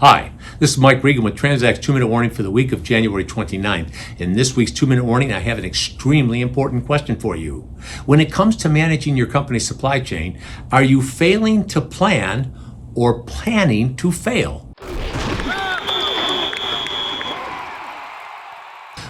Hi, this is Mike Regan with Transact's 2-Minute Warning for the week of January 29th. In this week's 2-Minute Warning, I have an extremely important question for you. When it comes to managing your company's supply chain, are you failing to plan or planning to fail?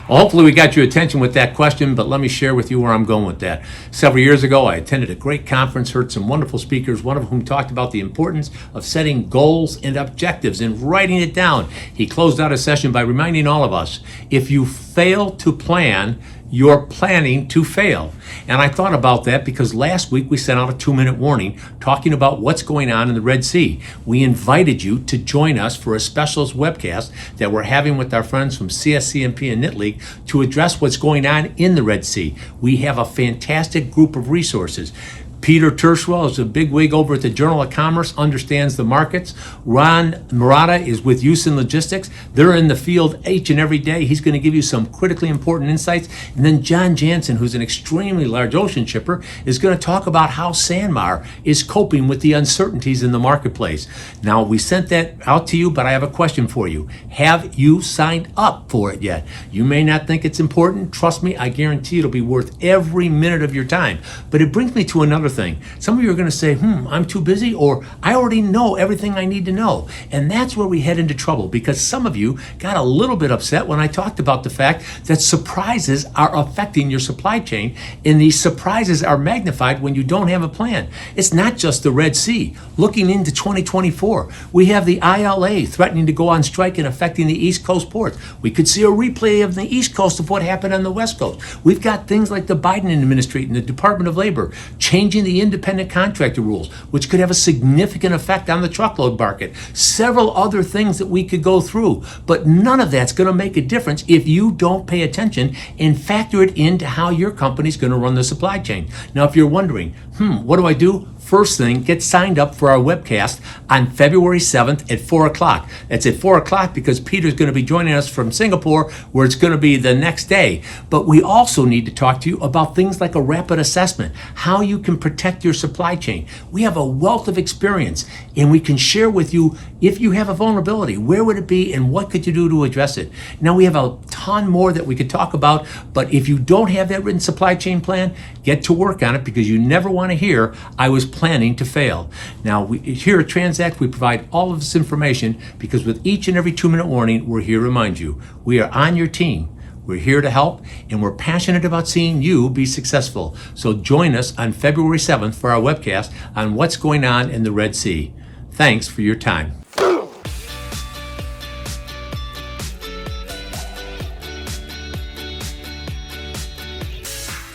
Well, hopefully we got your attention with that question, but let me share with you where I'm going with that. Several years ago, I attended a great conference, heard some wonderful speakers, one of whom talked about the importance of setting goals and objectives and writing it down. He closed out a session by reminding all of us, if you fail to plan, you're planning to fail. And I thought about that because last week we sent out a 2-minute warning talking about what's going on in the Red Sea. We invited you to join us for a special webcast that we're having with our friends from CSCMP and Knit League to address what's going on in the Red Sea. We have a fantastic group of resources. Peter Tershwell is a bigwig over at the Journal of Commerce, understands the markets. Ron Murata is with Houston Logistics. They're in the field each and every day. He's going to give you some critically important insights. And then John Jansen, who's an extremely large ocean shipper, is going to talk about how Sanmar is coping with the uncertainties in the marketplace. Now, we sent that out to you, but I have a question for you. Have you signed up for it yet? You may not think it's important. Trust me, I guarantee it'll be worth every minute of your time. But it brings me to another thing. Some of you are going to say, I'm too busy, or I already know everything I need to know. And that's where we head into trouble, because some of you got a little bit upset when I talked about the fact that surprises are affecting your supply chain, and these surprises are magnified when you don't have a plan. It's not just the Red Sea. Looking into 2024, we have the ILA threatening to go on strike and affecting the East Coast ports. We could see a replay of the East Coast of what happened on the West Coast. We've got things like the Biden administration, the Department of Labor, changing the independent contractor rules, which could have a significant effect on the truckload market. Several other things that we could go through, but none of that's going to make a difference if you don't pay attention and factor it into how your company's going to run the supply chain. Now, if you're wondering, what do I do? First thing, get signed up for our webcast on February 7th at 4 o'clock. That's at 4 o'clock because Peter's going to be joining us from Singapore, where it's going to be the next day. But we also need to talk to you about things like a rapid assessment, how you can protect your supply chain. We have a wealth of experience, and we can share with you if you have a vulnerability, where would it be and what could you do to address it? Now, we have a ton more that we could talk about, but if you don't have that written supply chain plan, get to work on it, because you never want to hear, I was planning to fail. Now, here at Transact, we provide all of this information because with each and every 2-minute warning, we're here to remind you, we are on your team. We're here to help, and we're passionate about seeing you be successful. So join us on February 7th for our webcast on what's going on in the Red Sea. Thanks for your time.